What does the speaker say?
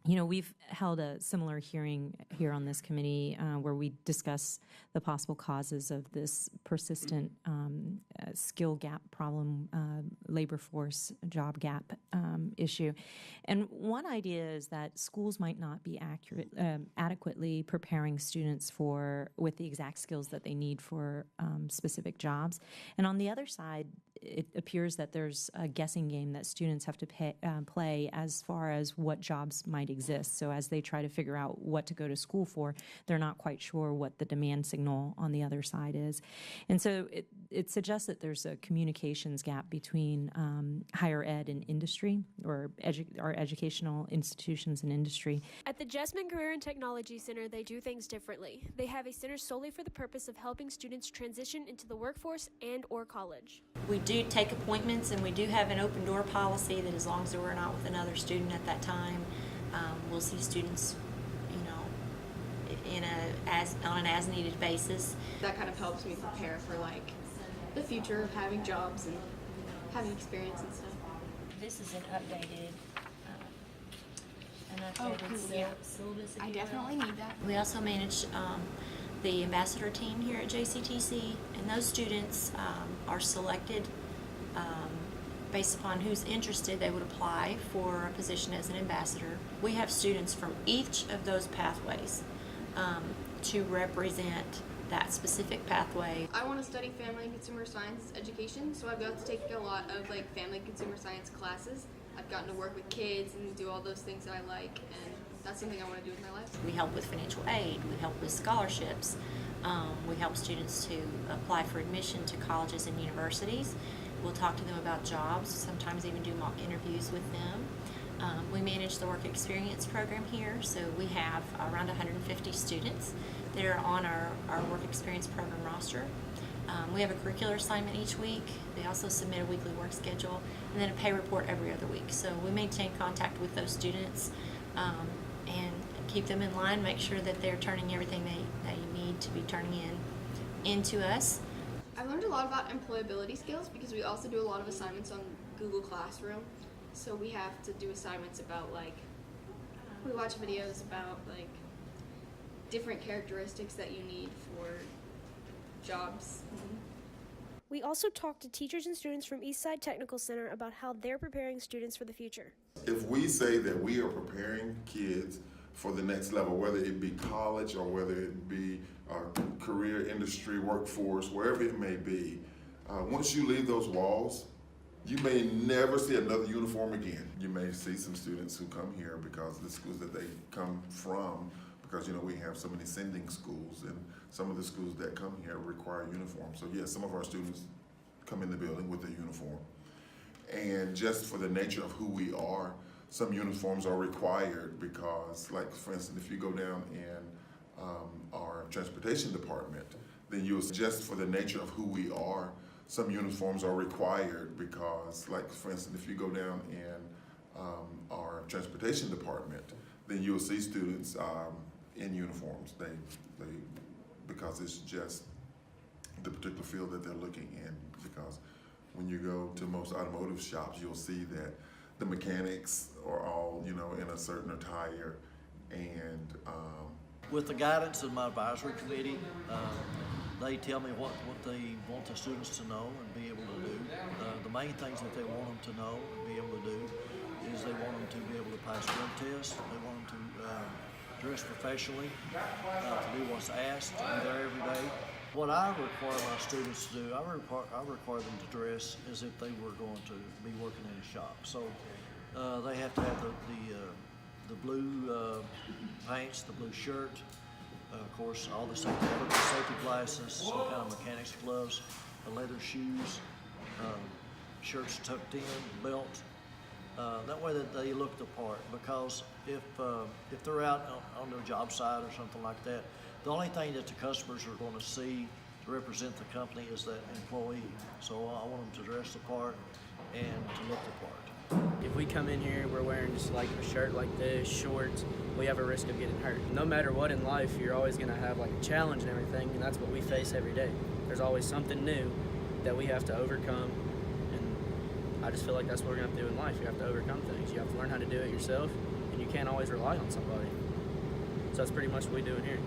We've held a similar hearing here on this committee where we discuss the possible causes of this persistent skill gap problem, labor force job gap issue. And one idea is that schools might not be adequately preparing students with the exact skills that they need for specific jobs. And on the other side, it appears that there's a guessing game that students have to play as far as what jobs might exist. So as they try to figure out what to go to school for, they're not quite sure what the demand signal on the other side is. And so it suggests that there's a communications gap between higher ed and industry, or our educational institutions and industry. At the Jessamine Career and Technology Center, they do things differently. They have a center solely for the purpose of helping students transition into the workforce and or college. We do take appointments, and we do have an open door policy that as long as we're not with another student at that time, we'll see students, on an as needed basis. That kind of helps me prepare for the future of having jobs and having experience and stuff. This is an updated syllabus. I definitely need that. We also manage the ambassador team here at JCTC, and those students are selected based upon who's interested. They would apply for a position as an ambassador. We have students from each of those pathways to represent that specific pathway. I want to study family and consumer science education, so I've got to take a lot of family and consumer science classes. I've gotten to work with kids and do all those things that I like, and that's something I want to do with my life. We help with financial aid, we help with scholarships, we help students to apply for admission to colleges and universities. We'll talk to them about jobs, sometimes even do mock interviews with them. We manage the work experience program here, so we have around 150 students that are on our work experience program roster. We have a curricular assignment each week. They also submit a weekly work schedule and then a pay report every other week. So we maintain contact with those students and keep them in line, make sure that they're turning everything they need to be turning into us. I learned a lot about employability skills because we also do a lot of assignments on Google Classroom. So we have to do assignments about we watch videos about different characteristics that you need for jobs. We also talked to teachers and students from Eastside Technical Center about how they're preparing students for the future. If we say that we are preparing kids for the next level, whether it be college or whether it be career, industry, workforce, wherever it may be, once you leave those walls, you may never see another uniform again. You may see some students who come here because of the schools that they come from, because we have so many sending schools, and some of the schools that come here require uniforms. So yes, some of our students come in the building with a uniform. And just for the nature of who we are, some uniforms are required because, for instance, if you go down in our transportation department, then you'll, just for the nature of who we are, some uniforms are required because, for instance, if you go down in our transportation department, then you'll see students in uniforms. They because it's just the particular field that they're looking in. Because when you go to most automotive shops, you'll see that the mechanics are all in a certain attire. And with the guidance of my advisory committee, they tell me what they want the students to know and be able to do. The main things that they want them to know and be able to do is they want them to be able to pass drug tests. They want them to dress professionally, to do what's asked, to be there every day. What I require my students to do, I require them to dress as if they were going to be working in a shop. So they have to have the blue pants, the blue shirt, of course, all the safety glasses, some kind of mechanics gloves, the leather shoes, shirts tucked in, belt. That way that they look the part, because if they're out on their job site or something like that, the only thing that the customers are going to see to represent the company is that employee. So I want them to dress the part and to look the part. If we come in here, we're wearing just a shirt like this, shorts, we have a risk of getting hurt. No matter what in life, you're always going to have a challenge and everything, and that's what we face every day. There's always something new that we have to overcome, and I just feel like that's what we're going to have to do in life. You have to overcome things. You have to learn how to do it yourself, and you can't always rely on somebody. So that's pretty much what we do in here.